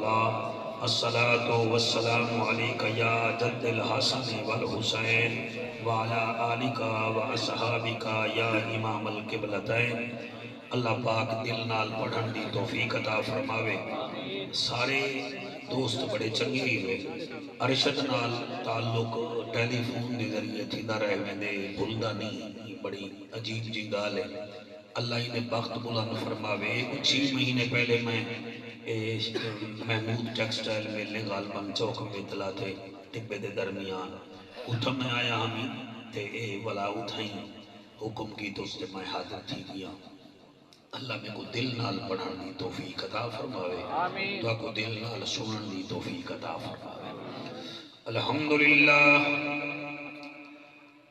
اللہ الصلاة والسلام علیکہ یا جد الحسن والحسین وعلا آلکہ واصحابکہ یا امام القبلتین۔ اللہ پاک دل نال پڑھن دی توفیق عطا فرماوے۔ سارے دوست بڑے چنگے ہی ہوئے، ارشد نال تعلق ٹیلی فون دی ذریعے تھی دا رہے میں دے بھولدا نہیں، بڑی عجیب جی گال ہے۔ اللہ انہیں بخت بلند فرماوے۔ 6 مہینے پہلے میں محمود ٹیکسٹائل میلے غالباً چوک میں اطلاع تھے ٹبے دے درمیان اتھا میں آیا ہمیں تے اے ولا اتھائیں حکم کی تو اس سے میں حاضر تھی گیا۔ اللہ میں کو دل نال پڑھن دی توفیق عطا فرماوے، تو کو دل نال سنن دی توفیق عطا فرماوے۔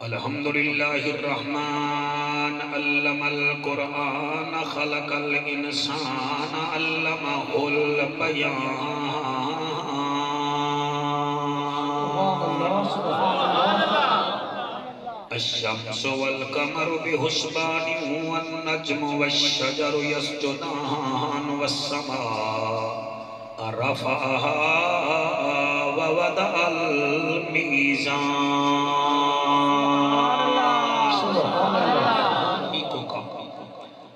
الحمدللہ الرحمن علم القرآن خلق الانسان علمہ البیان الشمس والقمر بحسبان والنجم والشجر يسجدان والسماء رفعها ووضع الميزان۔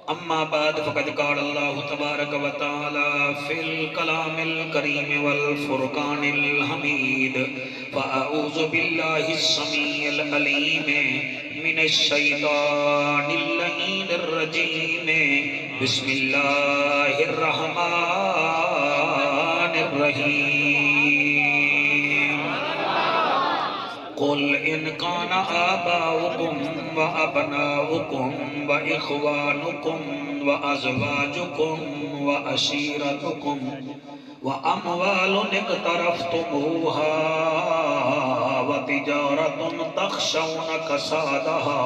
اما بعد فقد قال اللہ تبارک و تعالی فی الکلام الکریم والفرقان الحمید فاعوذ باللہ السمیع العلیم من الشیطان اللعین الرجیم بسم اللہ الرحمن الرحیم۔ قل ان کان آباؤکم و ابناؤکم و اخوانکم و ازواجکم و عشیرتکم و اموال اقترفتموها و تجارت تخشون کسادها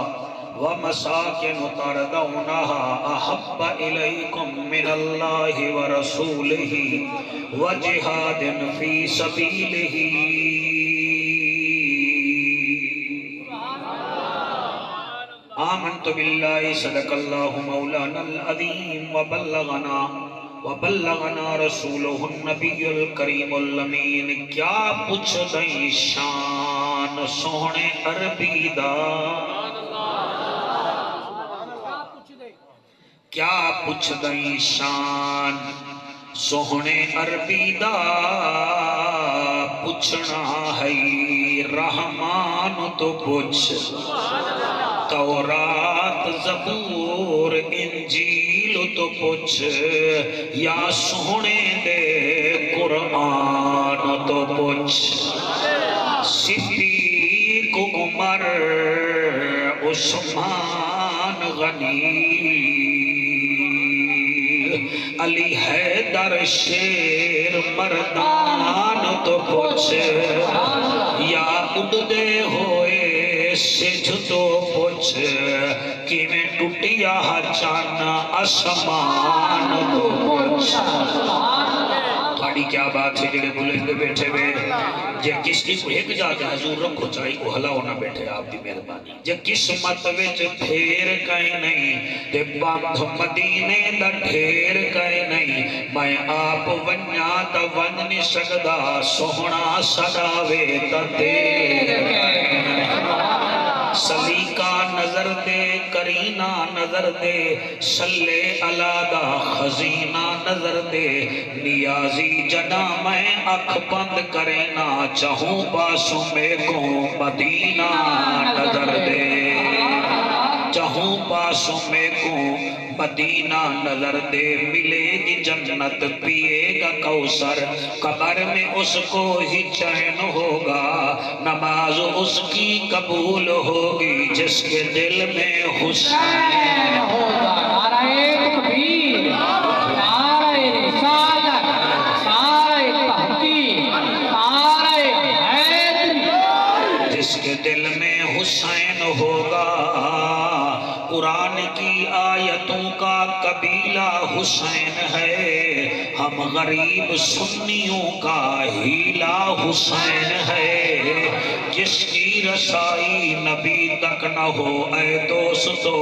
و مساکن تردونها احب الیکم من اللہ و رسولہ و جہاد فی سبیلہ آمنت باللہ صدق اللہ مولانا العظیم وبلغنا رسولہ النبی الکریم الامین۔ کیا پوچھ دیں شان سونے عربی دا، کیا پوچھ دیں شان سونے عربی دا، پوچھنا ہے رحمان تو پوچھ، تورات زبور انجیل تو پوچھ، یا سونے دے قرآن تو پوچھ۔ صدیق عمر عثمان غنی علی حیدر شیر مردان تو پوچھ، یا اڑدے ہوئے سجھ تو پوچھ، کہ میں ٹوٹیا چانا آسمان تو پوچھ۔ تھوڑی کیا بات ہے جڑے بلند بیٹھے ہوئے، جے کسی کو ایک جاتے حضور رکھو چاہی کو ہلا ہونا بیٹھے آپ دی مہربانی، جے قسمت وچ پھیر کہیں نہیں تے باندھ مدینے دا ڈھیر کہیں نہیں، میں آپ ونیا تا ون نہیں سکدا، سوہنا سداوے تا دیر سلیقہ نظر دے، کرینہ نظر دے، صلی اللہ دا خزینہ نظر دے، نیازی جنا میں اکھ بند کرینا، چاہوں پاسوں میں کو مدینہ نظر دے، چاہوں پاسوں میں کو مدینہ نظر دے، ملے گی جنت پیے گا کوثر، قبر میں اس کو ہی چین ہوگا، نماز اس کی قبول ہوگی جس کے دل میں حسین ہوگا۔ نعرہ تکبیر، نعرہ رسالت، نعرہ تحقیق، نعرہ حیدر، جس کے دل میں حسین ہوگا۔ قرآن کی آیتوں کا قبیلہ حسین ہے، ہم غریب سنیوں کا ہیلا حسین ہے، جس کی رسائی نبی تک نہ ہو اے دوستو،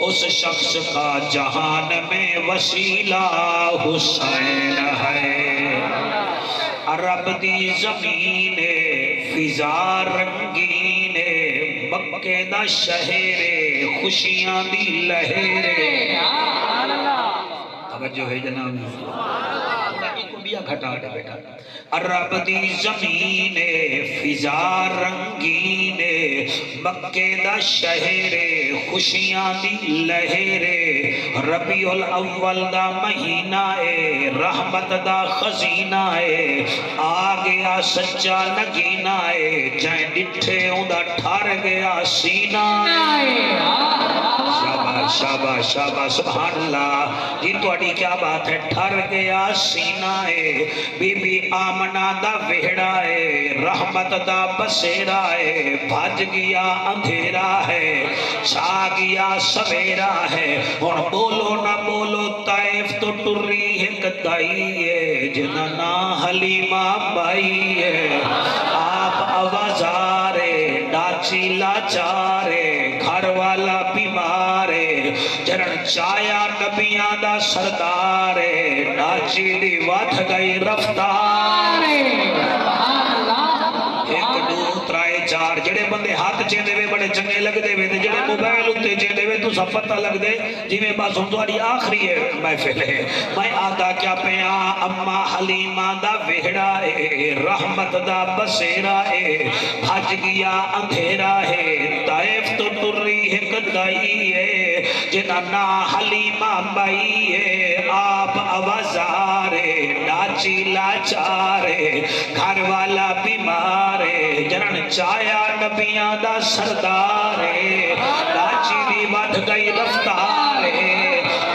اس شخص کا جہان میں وسیلہ حسین ہے۔ رب دی زمین فضا رنگین مکے دا شہر خوشیاں دی لہر توجہ ہے جناب ایک بیا گھٹا دے بیٹا رب دی زمین فضا رنگین مکے دا شہر خوشیاں دی لہر ربیع الاول دا مہینہ ہے رحمت دا خزینہ ہے آ گیا سچا نگینہ ہے جائیں ڈٹھے ہوں دا ٹھار گیا سینہ شاباش شاباش شاباش سبحان اللہ جی تو اڈی کیا بات ہے ٹھر گیا سینہ ہے بی بی آمنہ دا وہڑا ہے رحمت دا بسیرا ہے بھاج گیا اندھیرا ہے چھا گیا سویرا ہے اور بولو نہ بولو طائف تو ٹری ہے کدائی ہے جنہ نا حلیمہ بائی ہے آپ آوازارے ڈاچی لاچارے گھر والا بیمارے جرن چایا نبیاں دا سردارے ڈاچی دی واتھ گئی رفتارے ایک دو ترائے چار جڑے بندے ہاتھ چیندے وے بڑے چنگے لگ دے وے جڑے موبائل ہوتے چیندے وے تو سب پتہ لگ دے جی میں بات ہم تمہاری آخری ہے محفل ہے میں آتا کیا پیا اما حلیمہ دا وہڑا ہے رحمت دا بسیرا ہے بھج گیا اندھیرا ہے طائف تو ٹری ہے کدائی ہے جنہ نا حلیمہ بائی ہے آپ آوازارے ڈاچی لاچارے گھر والا بیمارے جنن چایا نبیاں دا سردارے ڈاچی دی ودھ گئی رفتارے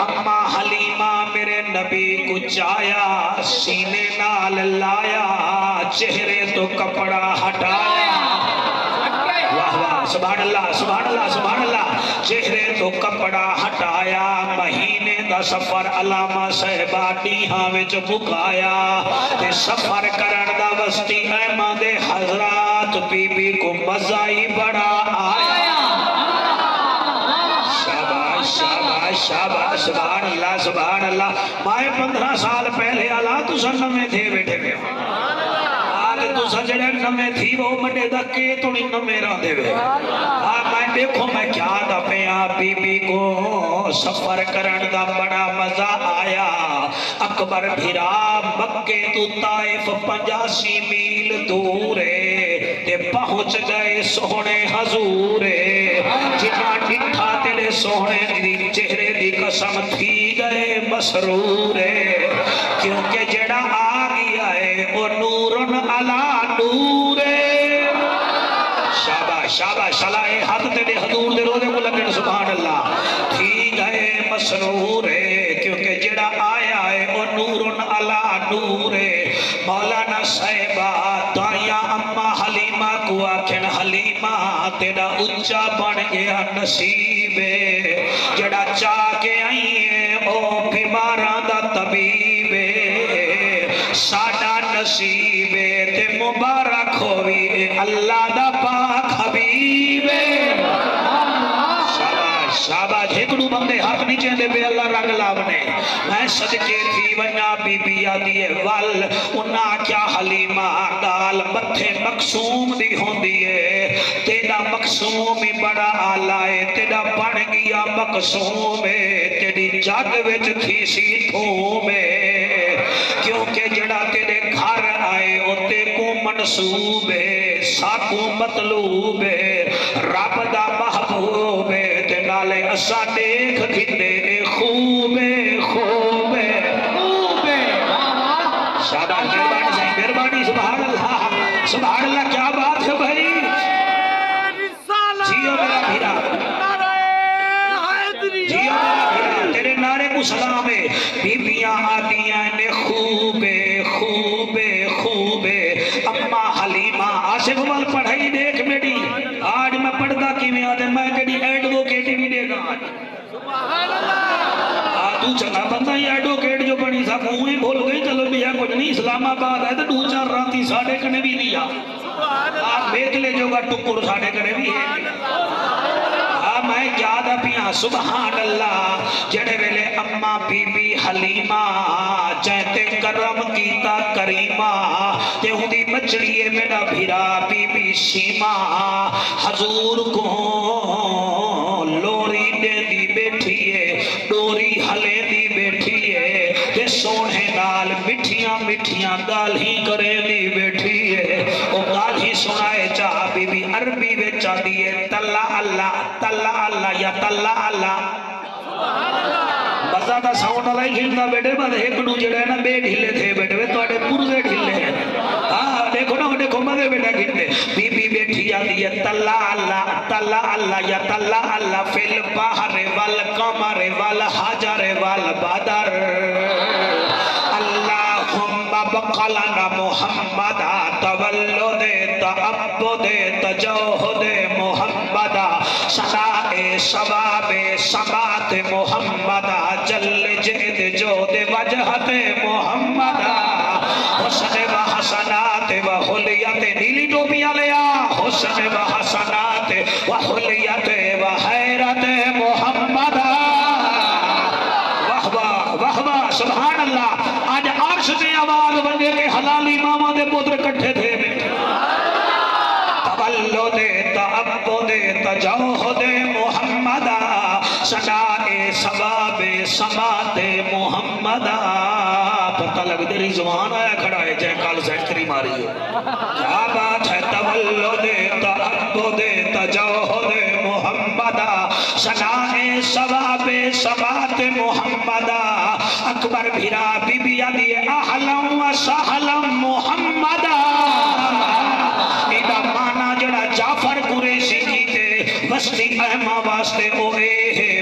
اما حلیمہ میرے نبی کو چایا سینے نال لایا چہرے تو کپڑا ہٹایا واہ واہ سبحان اللہ سبحان اللہ سبحان اللہ چہرے تو کپڑا ہٹایا مہینے دا سفر علامہ صاحبہ ڈیہاں وچ بکایا تے سفر کرن دا وسطی احمد حضرات بی بی کو مزہ ہی بڑا آیا شاباش شاباش شاباش سبحان اللہ سبحان اللہ مائے 15 سال پہلے اللہ تو سن میں تھے بیٹھے گئے تو سجڑے نمے تھی وہ مڈے دکے تو نہیں نمے رہا دے وے میں دیکھو میں کیا دا پیا بی بی کو سفر کرن دا بڑا مزہ آیا اکبر بھیرا مکے تو طائف 85 میل دورے تے پہنچ گئے سونے حضورے جنا ڈٹھا تیرے سونے دی چہرے دی قسم تھی گئے مسرورے کیونکہ جڑا آ گیا ہے وہ نورن علا نورے شاباش شاباش شلائے ہاتھ تیرے حضور دے روزے کو لگن سبحان اللہ تھی گئے مسرورے کیونکہ جڑا آیا ہے وہ نورن علا نورے مولانا صاحبہ دائیاں اما حلیمہ کو آکھن حلیمہ تیرا اچھا بن گیا نصیبے جڑا چاہ کے آئیے او بیماران دا طبیبے ساڈا نصیبے تے مبارک ہوئی اللہ دا پاک حبیبے شاباش شاباش ایکڑو بندے ہاتھ نیچے دے بے اللہ رنگ لاونے میں صدقے تھی ونیا بی بی آدھی وال انہا کیا حلیمہ گال متھے مقصوم دی ہون دیئے تیڑا مقصوم ہی بڑا آلائے تیڑا بڑھ گیا مقصوم تیڑی جگ وچ تھی سی تھومے کیونکہ جڑا تیرے گھر آئے ہوتے کو منصوب ہے ساکو مطلوب ہے رب دا محبوب ہے تے نالے اسا دیکھ گھنے خوب ہے خوب ہے خوب ہے شاباش مہربانی سے مہربانی سبحان اللہ کیا بات ہے بھائی جیو میرا بھیرا جیو میرا بھیرا تیرے نعرے کو سلام ہے بی بیاں آدیاں نے خوب ہے خوب ہے خوب ہے اما حلیمہ آصف وال پڑھائی دیکھ میری آج میں پڑھتا کی میں آدھے میں کڑی ایڈوکیٹ بھی دے گا آج تو چنگا بندہ ہی ایڈوکیٹ جو بنی سا کوئی بھول گئی چلو بیا کچھ نہیں اسلام آباد ہے تو دو چار راتی ساڑھے کنے بھی دیا آپ بیت لے جو گا ٹکڑ ساڑھے کنے بھی ہے فرمائے یاد پیاں سبحان اللہ جڑے ویلے اما بی بی حلیمہ جہتے کرم کیتا کریمہ تے ہوں دی بچڑیے میرا بھیرا بی بی شیمہ حضور کو لوری دے دی بیٹھیے ڈوری ہلے دی بیٹھیے تے سونے نال مٹھیاں مٹھیاں گال ہی کرے دی بیٹھیے او گال ہی سنائے چاہ بی بی عربی بچا دیئے تلا اللہ یا تلا اللہ بزا دا ساؤنڈ والا ہی گھنٹا بیٹھے بعد ایک نو جڑے نا بے ڈھلے تھے بیٹھے تو اٹھے پورزے ڈھلے ہیں دیکھو نا اٹھے کو مدے بیٹھا گھنٹے بی بی بیٹھی آدھی ہے تلا اللہ یا تلا اللہ فی البحر والقمر والحجر والبدر اللہم بقلنا محمد تولد تعبد تجوہد محمد صدائے ثواب سمات محمد جل جد جود وجہت محمد حسن و حسنات و حلیت نیلی ٹوپیاں لیا حسن و حسنات و حلیت و حیرت محمد واہ واہ سبحان اللہ آج عرش سے آواز بندے کے حلالی ماما دے پتر کٹھے تھے تولد تعبد تجوہد محمد صدائے ثواب سمات محمد پتہ لگ دے رضوان آیا کھڑا ہے جائے کال سینچری ماری ہے کیا بات ہے تولد تعبد تجوہد محمد صدائے ثواب سمات محمد اکبر بھیرا بی بی علی احلم و سحلم محمد ایدہ مانا جڑا جعفر قریشی کیتے وسطی احمہ واسطے اوے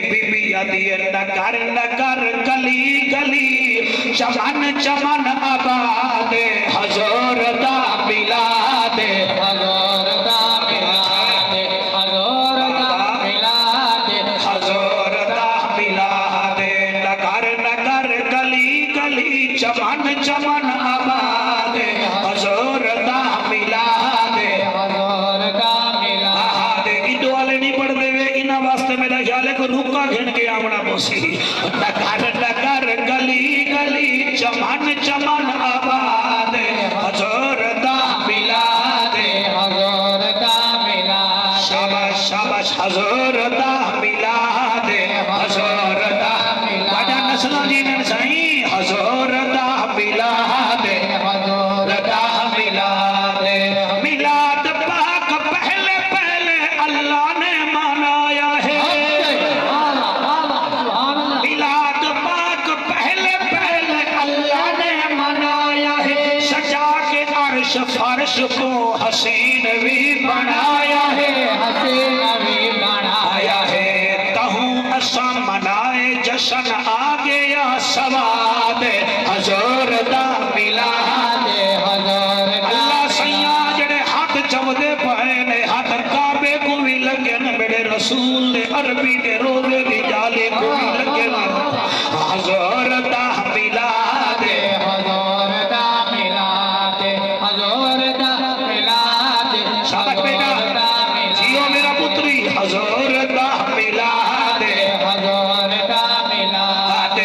بی بی علی نگر نگر گلی گلی چمن چمن آباد حضور دا ملاد حضور دا ملاد حضور دا ملاد حضور دا ملاد نگر نگر گلی گلی چمن چمن آباد حضور دا ملاد حضور دا ملاد ایڈو والے نہیں پڑھ دے وے انہا واسطے میرا خیال ہے کہ روکا گھن کے آمنا موسی نگر نگر گلی گلی چمن چمن آباد حضور دا ملاد حضور دا ملاد شاباش شاباش حضور دا ملاد حضور دا ملاد بڑا نسلہ جی میں سائیں حضور دا ملاد حضور دا ملاد ملاد پاک پہلے پہلے اللہ نے منایا ہے ملاد پاک پہلے پہلے اللہ نے منایا ہے سجا کے عرش فرش کو حسین بھی بنایا ہے حسین بھی بنایا ہے تہوں اسا منائے جشن آگیا سواد حضور دا ملاد حضور اللہ سیاں جڑے ہاتھ چودے پہنے ہاتھ کعبے کو بھی لگے میرے رسول دے عربی دے روزے دی جالے کو بھی لگے حضور دا ملاد حضور دا ملاد حضور دا ملاد شاباش بیٹا جیو میرا پتری حضور دا ملاد حضور دا ملاد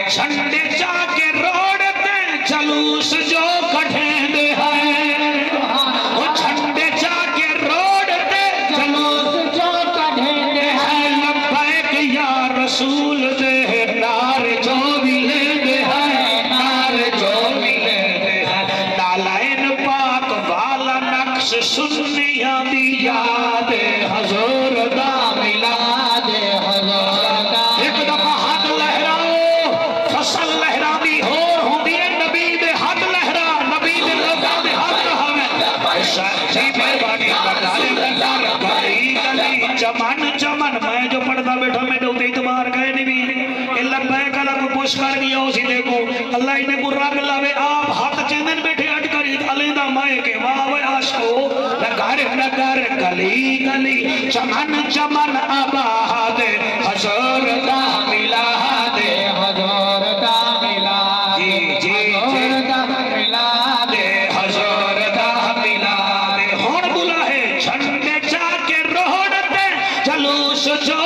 جھنڈے جا کے روڑ تے جلوس جو کٹھیں دے ہیں وہ جھنڈے جا کے روڑ تے جلوس جو کٹھیں دے ہیں لبیک یا رسول دے نار جو بھی لے دے ہیں نار جو بھی لے دے ہیں نالائن پاک والا نقش سنیاں دی یاد حضور دا ملاد حضور دا ایک دفعہ ہاتھ لہراؤ فصل لہرانی ہوں دیئے نبی دے ہاتھ لہرا نبی دے لوگا دے ہاتھ رہا ایسا جی مہربانی بتالے لگار گلی گلی چمن چمن میں جو پڑھتا بیٹھا میں دوتے اتبار گئے نہیں بھی اللہ بیک اللہ کو پوش کر گیا اسی دیکھو اللہ انہیں کو رنگ لاوے آپ ہاتھ چیندن بیٹھے اٹھ کر علیدہ مائے کے واہ عاشقو لگار نگر گلی گلی چمن چمن آباد حضور دا ملاد حضور دا ملاد حضور دا ملاد حضور دا ملاد ہون بلا ہے جھنڈے جا کے روڑتے جلوس جو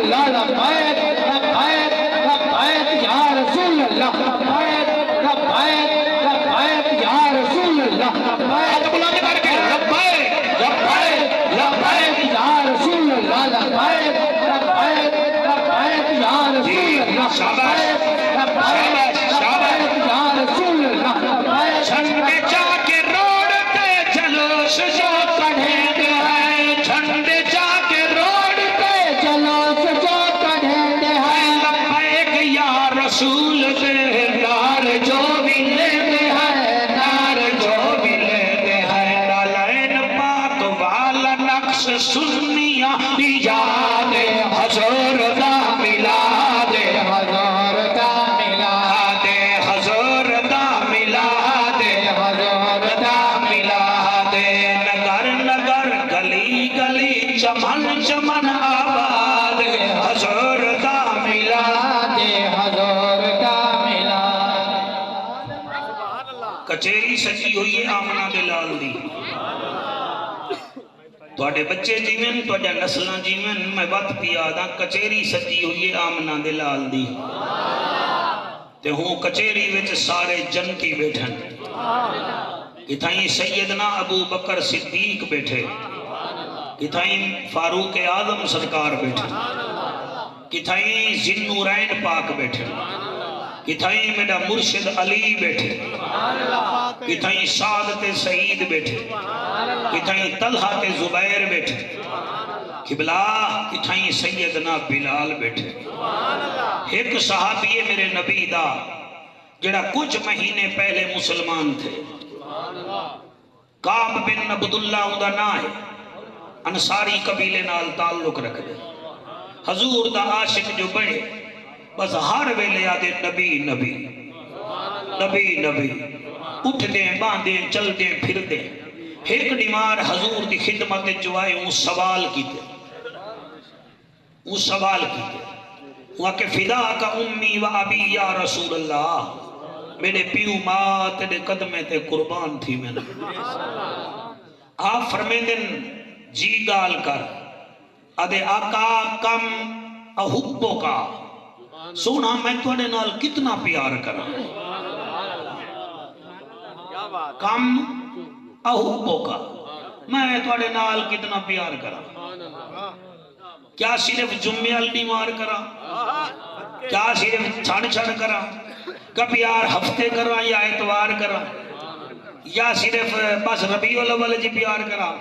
اللہ لبیک لبیک لبیک یا رسول اللہ لبیک لبیک لبیک یا رسول اللہ لبیک بلند کر کے لبیک لبیک لبیک یا رسول اللہ لبیک لبیک لبیک یا رسول اللہ شاباش لبیک لبیک یا رسول اللہ لبیک جھنڈے جا کے روڈ پہ جلوس جو کڑھیں گے ہیں جھنڈے جا کے روڈ پہ جلوس جو کڑھیں گے ہیں لبیک یا رسول دے نار جو بھی لیتے ہیں نار جو بھی لیتے ہیں لالین پاک والا نقش سنیا یاد حضور دا میلاد حضور دا میلاد حضور دا میلاد حضور دا میلاد نگر نگر گلی گلی چمن چمن آباد حضور دا میلاد حضور دا میلاد کچیری سجی ہوئی ہے آمنہ دلال دی توڑے بچے جیون توڑے نسلہ جیون میں وقت پیادا کچیری سجی ہوئی ہے آمنہ دلال دی تے ہوں کچیری وچ سارے جنتی بیٹھن کتھائیں سیدنا ابو بکر صدیق بیٹھے کتھائیں فاروق اعظم سرکار بیٹھے کتھائیں ذوالنورین پاک بیٹھے کتھائیں میرا مرشد علی بیٹھے کتھائیں سعادت سعید بیٹھے کتھائیں طلحہ زبیر بیٹھے قبلہ کتھائیں سیدنا بلال بیٹھے ایک صحابی ہے میرے نبی دا جڑا کچھ مہینے پہلے مسلمان تھے کعب بن عبداللہ اندہ نہ ہے انصاری قبیلے نال تعلق رکھ دے حضور دا عاشق جو بڑے بس ہر ویلے آدھے نبی نبی نبی نبی اٹھ دیں باندھیں چل دیں پھر دیں ایک نمار حضور دی خدمت جو آئے وہ سوال کی تھے وہاں کہ فدا کا امی و ابی یا رسول اللہ میرے پیو ماں تیرے قدمے تے قربان تھی میں نے آپ فرمیندن جی گال کر ادھے آقا کم احبو کا سونا میں توڑے نال کتنا پیار کرا کم احبو کا میں توڑے نال کتنا پیار کرا کیا صرف جمعیل نیمار کرا کیا صرف چھڑ چھڑ کرا کبھی یار ہفتے کرا یا اتوار کرا یا صرف بس ربیع الاول جی پیار کرا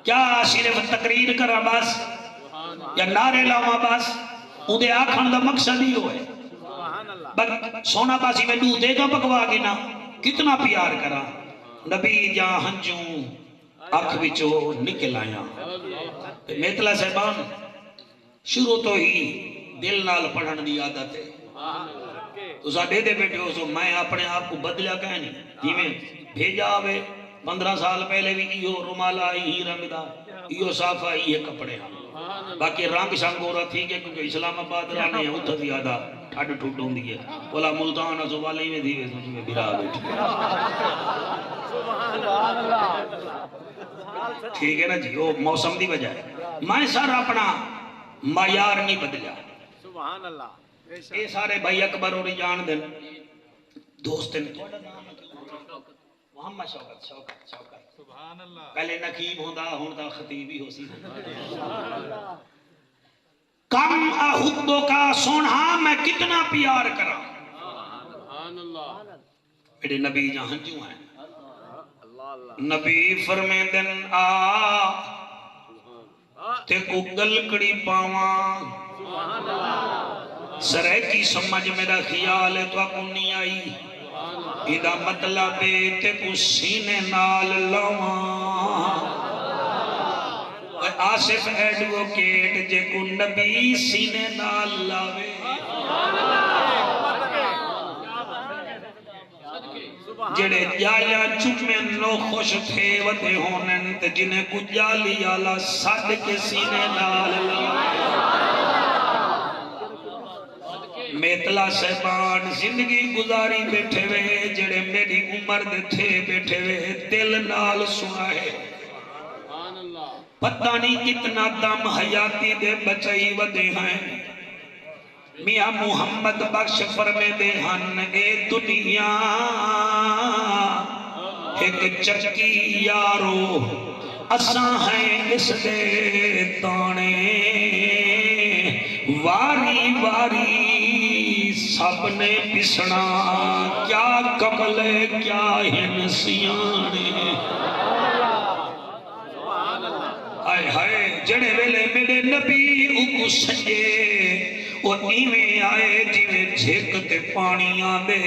کیا صرف تقریر کرا بس یا نعرے لاما بس اندھے آکھن دا مقصد ہی ہوئے سونا باسی میں دو دے گا پکوا گنا کتنا پیار کرا نبی جہاں ہنجوں اکھ بچو نکل آیا میتلا صاحبان شروع تو ہی دل نال پڑھن دی عادت ہے تو ساڑھے دے بیٹھے ہو سو میں اپنے آپ کو بدلیا کہنی جی میں بھیجا آوے 15 سال پہلے بھی ایو رمالا ہی رمدہ ایو صافہ ہی کپڑے ہاں باقی رنگ شنگورا تھی کہ کیونکہ اسلام آباد رانے ہیں اتھا زیادہ ٹھاڑ ٹھوٹ ہوں دی ہے بولا ملتان ازو والے میں دیوے سوچ میں بھرا بیٹھے ٹھیک ہے نا جی وہ موسم دی وجہ ہے میں سارا اپنا معیار نہیں بدلیا سبحان اللہ یہ سارے بھائی اکبر اور جان دن دوست محمد شوکت پہلے نقیب ہوندہ ہوندہ خطیب ہی ہو سی کم احبو کا سونا میں کتنا پیار کرا میرے نبی جہاں جو ہیں نبی فرمیندن آ تے کو گلکڑی پاواں سرے کی سمجھ میرا خیال ہے تو اکو نہیں آئی ایدہ مطلب تے کو سینے نال لواں آصف ایڈوکیٹ جے کو نبی سینے نال لاوے جڑے جایا چمیں نو خوش تھے وتے ہونن تے جنہیں کو جالی آلا ساڑھ کے سینے نال لاوے میتلا صاحبان زندگی گزاری بیٹھے وے جڑے میری عمر دے تھے بیٹھے وے دل نال سنائے پتہ نہیں کتنا دم حیاتی دے بچائی ودے ہیں میاں محمد بخش فرمے دے ہن اے دنیا ایک چکی یارو اساں ہیں اس دے تانے واری واری سب نے پسنا کیا کمل کیا ہن سیانے آئے ہائے جڑے ویلے میرے نبی اکو سجے وہ ایویں آئے جیویں جھک تے پانی آندے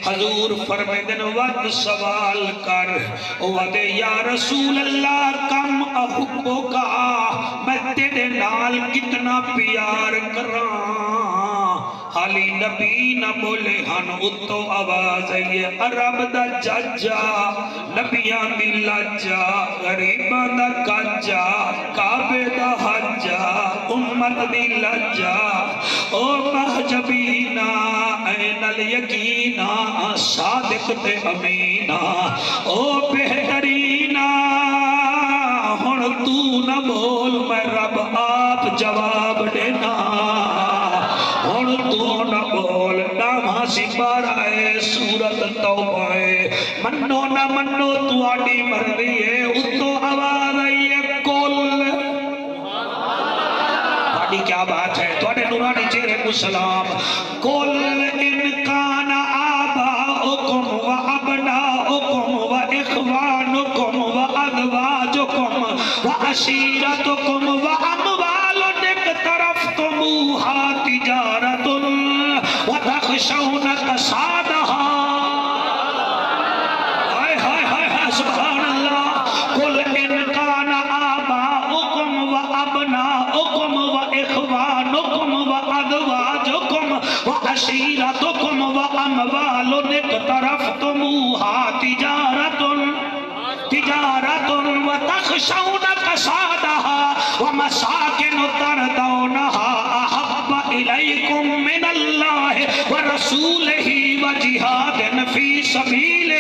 حضور فرمے دن ود سوال کر ودے یا رسول اللہ کم احبو کا میں تیرے نال کتنا پیار کراں حالی نبی نہ بولے ہن اتو آواز ہے عرب دا ججا نبیان دی لجا غریبان دا کجا کعبے دا حجا امت دی لجا او محجبینا این الیقینا صادق تے امینا او بہترینا ہن تو نہ بول میں رب آپ جواب دینا ہن تو نہ بول نامہ سپارائے سورت توبہ منو نہ منو تو آڈی مرضی ہے اتو آواز آئی ہے کل آڈی کیا بات ہے تو آڈے نورانی چہرے کو سلام کل انکان آباؤکم و ابناؤکم و اخوانکم و ادواجکم و عشیرتکم و اموال اقترفتموها تجارت و تخشون کسادها سبحان اللہ قل ان کان آباؤکم و ابناؤکم و اخوانکم و ادواجکم و عشیرتکم و اموال اقترفتموها تجارت و تخشون کسادها و مساکن ترضونها احب الیکم من اللہ و رسولہ و جہاد فی سبیلہ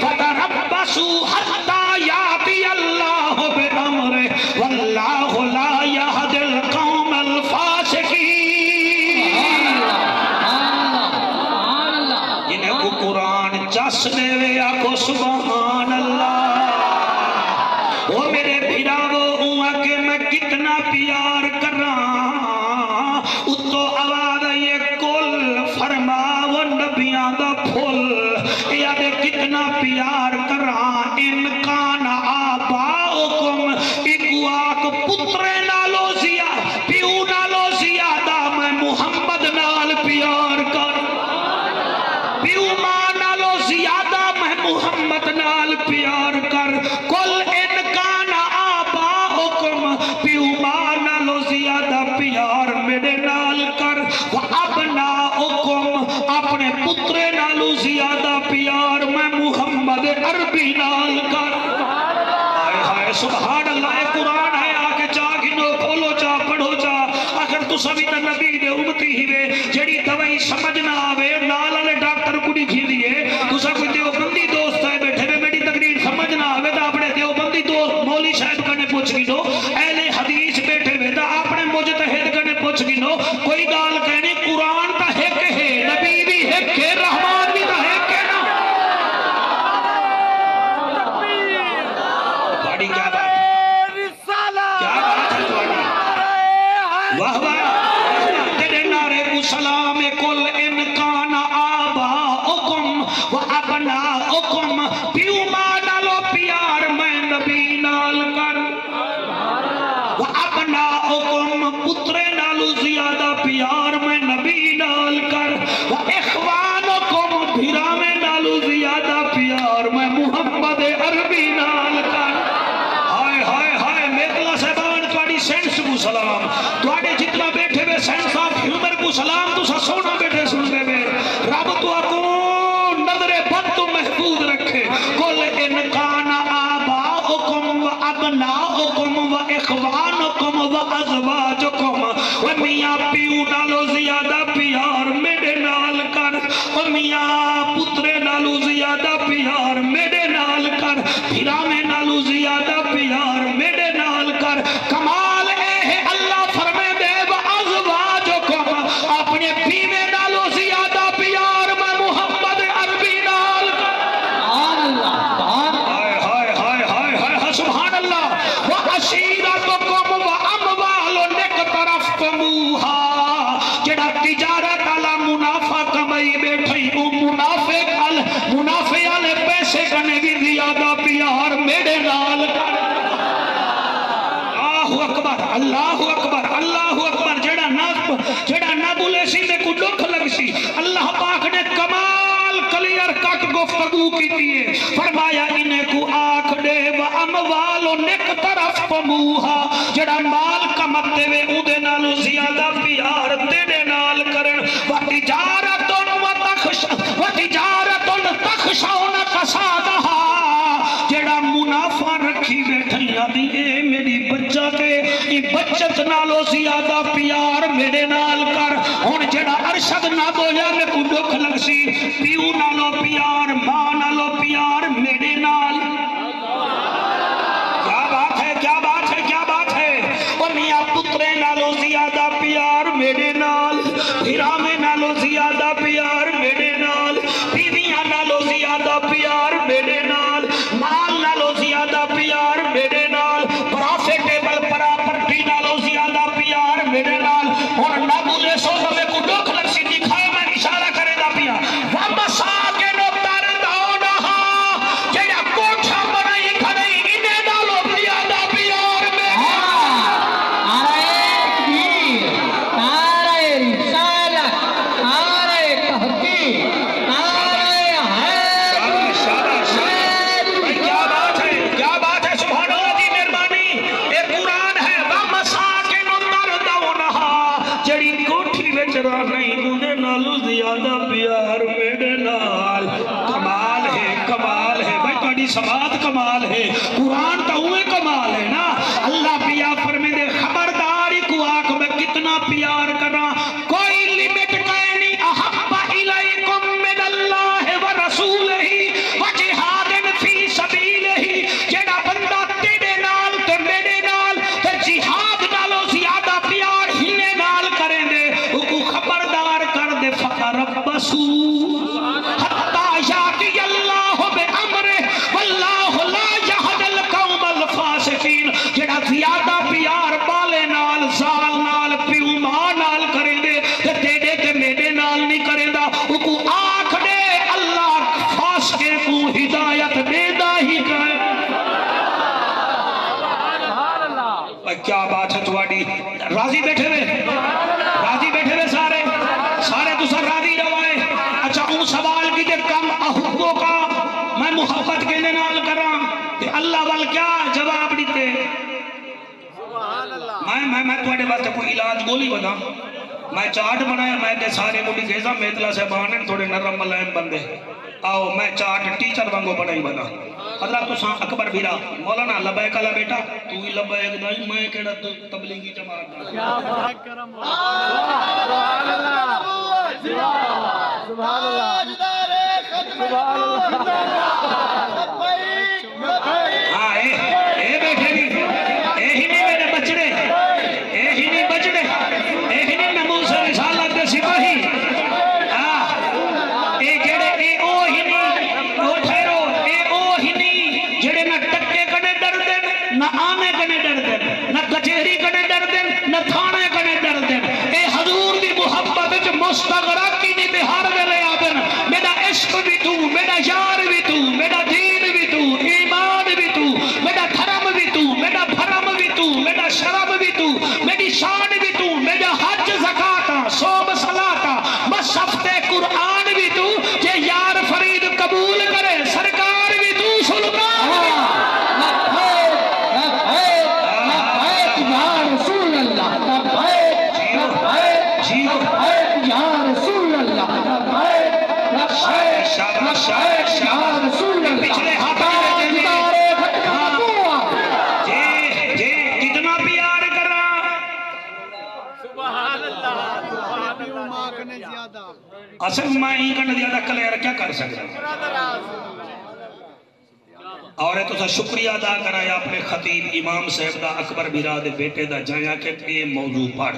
فتربصوا حتی یاتی اللہ بامرہ واللہ لا یہدی القوم الفاسقین جنہیں کو قرآن چس دے وے آکو سبحان اللہ وہ میرے بھیراو ہوا کہ میں کتنا پیار کر رہا اتو آواز یہ کل فرماو نبیاں دا پھول یا دے کتنا پیار کر رہا انکان آباؤکم اکواک پترے نالو زیادہ پیو نالو زیادہ میں محمد نال پیار کر پیو ماں نالو زیادہ میں محمد نال پیار کر کل انکان آباؤکم پیو ماں نالو زیادہ پیار میرے نال کر و ابناؤکم اپنے پترے نالو زیادہ پیار میں محمد عربی نال کر آئے ہائے سبحان اللہ قرآن ہے آکے چاہ گنو کھولو چاہ پڑھو چاہ اگر تو سبھی تا نبی دے امتی ہی وے جڑی دوائی سمجھ نہ آوے نال والے ڈاکٹر کو نہیں کھی دیئے تو سب کوئی دیوبندی دوست ہے بیٹھے میں میری تقریر سمجھ نہ آوے تا اپنے دیوبندی دوست مولی صاحب کرنے پوچھ گنو اہل حدیث بیٹھے میں تا اپنے مجتہد کرنے پوچھ گنو کوئی گال کہنے قرآن تا ہے کہ ہے نبی بھی ہے کہ رحمان بھی تا ہے کہ نا بڑی کیا بات ہے کیا بات ہے بڑی واہ واہ تیرے نعرے کو سلام کل انکان آباؤکم و ابناؤکم پیو ماں نالو پیار میں نبی نال کر و ابناؤکم پترے نالو زیادہ پیار میں نبی نال کر و اخوانکم بھیرا میں نالو زیادہ پیار میں محمد عربی نال کر ہائے ہائے ہائے میتلا صاحبان تواڈی سینس کو سلام تواڈے جتنا بیٹھے وے سینس آف ہیومر کو سلام تو سا سونا بیٹھے سن دے وے رب تو اکو نظر بد تو محفوظ رکھے کل انکان آباؤکم و ابناؤکم و اخوانکم و ازواجکم و میاں پیو نالو زیادہ پیار میرے نال کر و میاں پترے نالو زیادہ پیار میرے نال کر بھیرا میں نالو زیادہ پیار میرے نال کر اللہ اکبر جڑا نہ بولے سی تے کو دکھ لگ سی اللہ پاک نے کمال کلیئر کٹ گفتگو کی دیئے فرمایا انہیں کو آنکھ دے و اموالو نک طرف پموہا جڑا مال کمتے وے اودے نالو زیادہ پیار تیرے نال کرن و تجارتن تخشون کسادہا جڑا منافع رکھی بیٹھیا دی اے میری بچہ تے ای بچت نالو زیادہ پیار میرے نال کر ہن جڑا ارشد نہ بولیا میں کو دکھ لگ سی پیو نالو پیار ماں نالو پیار میرے نال کیا بات ہے اور میاں پترے نالو زیادہ پیار میرے نال ہرامے نالو زیادہ پیار میرے نال بیویاں نالو زیادہ پیار میرے نال مال نالو زیادہ پیار میرے نال پرافیٹیبل پراپرٹی نالو زیادہ پیار میرے نال اور نہ بولے سو میں کو دکھ لگ سی دکھائے میں اشارہ کرے دا پیا وَمَسَاكِنُ تَرْضَوْنَهَا جڑا کوٹھا بنائی کھڑی انہیں نالو زیادہ پیار میرے سماعت کمال ہے قرآن تو ہوئے کمال ہے نا اللہ پیا فرمے دے خبرداری کو آنکھ میں کتنا پیار کرنا کوئی لیمٹ کہنی احب الیکم من اللہ و رسولہ و جہاد فی سبیلہ جڑا بندہ تیرے نال تے میرے نال تے جہاد نالو زیادہ پیار ہنے نال کریں دے کو خبردار کر دے فَتَرَبَّصُوا حَتَّى يَأْتِيَ اللَّهُ بِأَمْرِهِ واللہ لا یہد القوم الفاسقین جڑا زیادہ پیار بالے نال زال نال پیو ماں نال کریں دے تیرے تے میرے نال نہیں کریں دا کو آنکھ دے اللہ فاسقے کو ہدایت دے دا ہی کرے کیا بات ہے تواڈی راضی بیٹھے ہوئے سارے تو سر راضی روائے اچھا ان سوال کی دے کم احبوں کا میں محبت کے نال کر رہا ہوں اللہ وال کیا جواب دیتے میں تھوڑے باستے کوئی علاج گولی بنا میں چارٹ بنایا میں دے سارے کو گیزا میتلا سے بہانے تھوڑے نرم ملائم بندے آؤ میں چارٹ ٹیچر بانگو بنائی بنا اللہ تو ساں اکبر بھیرا مولانا لبائے کالا بیٹا تو ہی لبائے گدائی میں کیڑا تبلیغی جماعت دا کیا بات کرم سبحان اللہ سبحان اللہ سبحان اللہ ہاں اے بیٹھے نہیں اے ہی نہیں میرے بچڑے اے ہی نہیں نمو سے رسالت دے سپاہی اے جڑے اے او ہی نہیں او ٹھہرو اے او ہی نہیں جڑے نہ ٹکے کنے ڈر دیں نہ آنے کنے ڈر دیں نہ کچہری کنے ڈر دیں نہ تھانے کنے ڈر دیں اے حضور دی محبت وچ مستغرق کی نہیں بہار ویلے آدن میرا عشق بھی تو میرا یار بھی تو میرا دین بھی تو ایمان بھی تو میرا دھرم بھی تو میرا بھرم بھی تو میرا شرم بھی تو میری شان بھی تو میرا حج زکاة صوم صلاة بس ہفتے قرآن بھی تو جے یار فرید قبول کرے سرکار بھی تو سلطان یا رسول اللہ یا رسول اللہ پچھلے ہاتھ کتنا پیار کرا اصل میں ہی کرنے زیادہ کلیر کیا کر سکتا اور تو سا شکریہ ادا کرا یا اپنے خطیب امام صاحب دا اکبر بھیرا دے بیٹے دا جایا کہ یہ موضوع پڑھ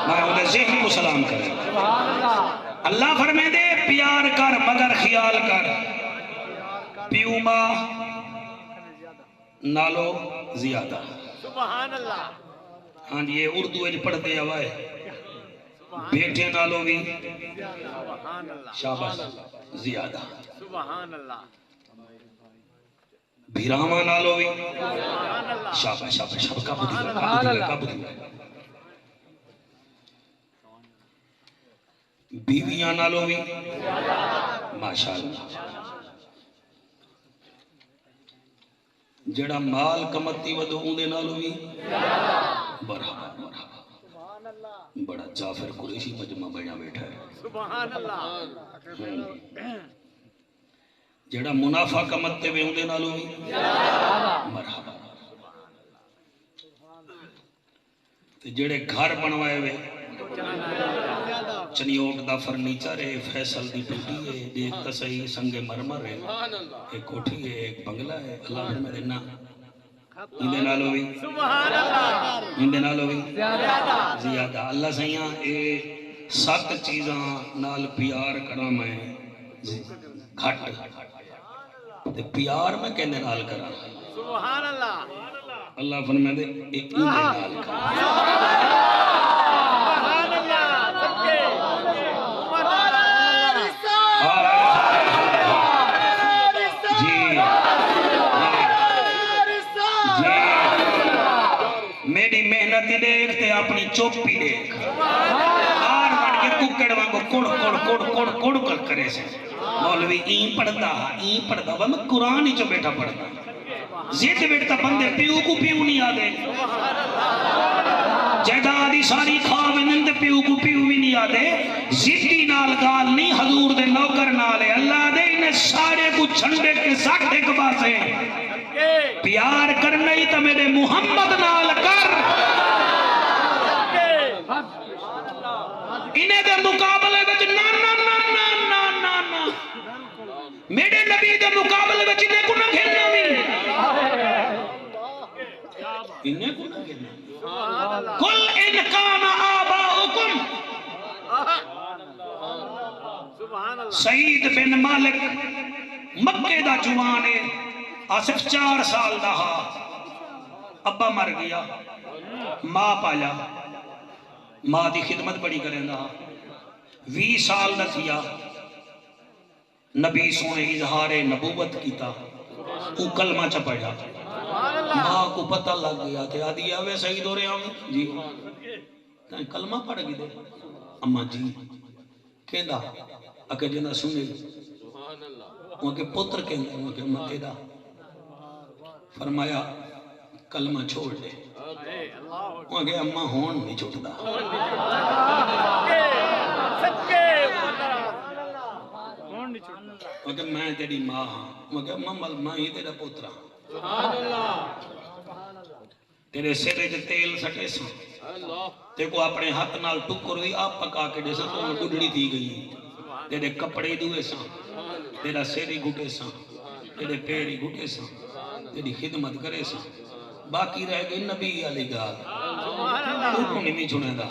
میں انہیں ذہن کو سلام کریں اللہ فرمے دے پیار کر مگر خیال کر پیو ماں نالو زیادہ سبحان اللہ ہاں جی یہ اردو اج پڑھتے ہوئے بیٹے نالو بھی شاباش زیادہ سبحان اللہ بھیراواں نالوں بھی شاباش شاباش شاباش کب دی بیویاں نالوں بھی ماشاءاللہ جڑا مال کمتی ودو اندے نالوں بھی برحبا بڑا جعفر قریشی مجمع بڑا بیٹھا ہے سبحان اللہ جڑا منافع کمتے وے اندے نالوں بھی مرحبا تے جڑے گھر بنوائے وے چنیوٹ دا فرنیچر ہے فیصل دی ٹوٹی ہے دیکھ تسہی سنگ مرمر ہے ایک کوٹھی ہے ایک بنگلہ ہے اللہ میں دینا اندے نالوں بھی سبحان اللہ اندے نالوں بھی زیادہ اللہ سیاں اے 7 چیزاں نال پیار کرا میں گھٹ تے پیار میں کہنے نال کرا سبحان اللہ اللہ فرمائے دے ایک اندے نال کرا سبحان اللہ سچے جی میری محنت دیکھ تے اپنی چوپی دیکھ آر بڑھ کے ککڑ وانگو کڑ کڑ کڑ کڑ کڑ کر کرے سے مولوی این پڑھتا وہ میں قرآن ہی جو بیٹا پڑھتا زید بیٹھتا بندے پیو کو پیو نہیں آدے جیدادی ساری خواب نند پیو کو پیو بھی نہیں آدے زدی نال گال نہیں حضور دے نوکر نالے اللہ دے انہیں سارے کو چھنڈے کے ساکھتے کے باسے پیار کرنا ہی تا میرے محمد نال کر انہیں دے مقابلے بچ نا نا نا نا نا نا نا میرے نبی دے مقابلے بچ انہیں کو نہ کھیلنا بھی انہیں کو نہ کھیلنا کل ان کان آباؤکم سعید بن مالک مکہ دا جوانے آصف 4 سال دا ہا ابا مر گیا ماں پایا ماں دی خدمت بڑی کریں دا 20 سال دا تھیا نبی سونے اظہار نبوت کیتا او کلمہ چپڑیا ماں کو پتہ لگ گیا تھے آدھی آوے سعید ہو رہے ہم جی کلمہ پڑھ گئی دے اما جی کہندا اکے جنہ سنے وہاں کے پتر کہندا وہاں کے امہ کہندا فرمایا کلمہ چھوڑ دے وہاں کے امہ ہون نہیں چھوٹدا وہاں کہ میں تیری ماں ہاں وہاں کہ امہ ماں ہی تیرا پوترا تیرے سرے جو تیل سٹے سا تے کو اپنے ہاتھ نال ٹکر ہوئی آپ پکا کے دے سا تو انہوں گڈڑی تھی گئی تیرے کپڑے دوئے سا تیرا سیری گھٹے سا تیرے پیری گھٹے سا تیری خدمت کرے سا باقی رہ گئی نبی علی گال تو نہیں چھوڑے دا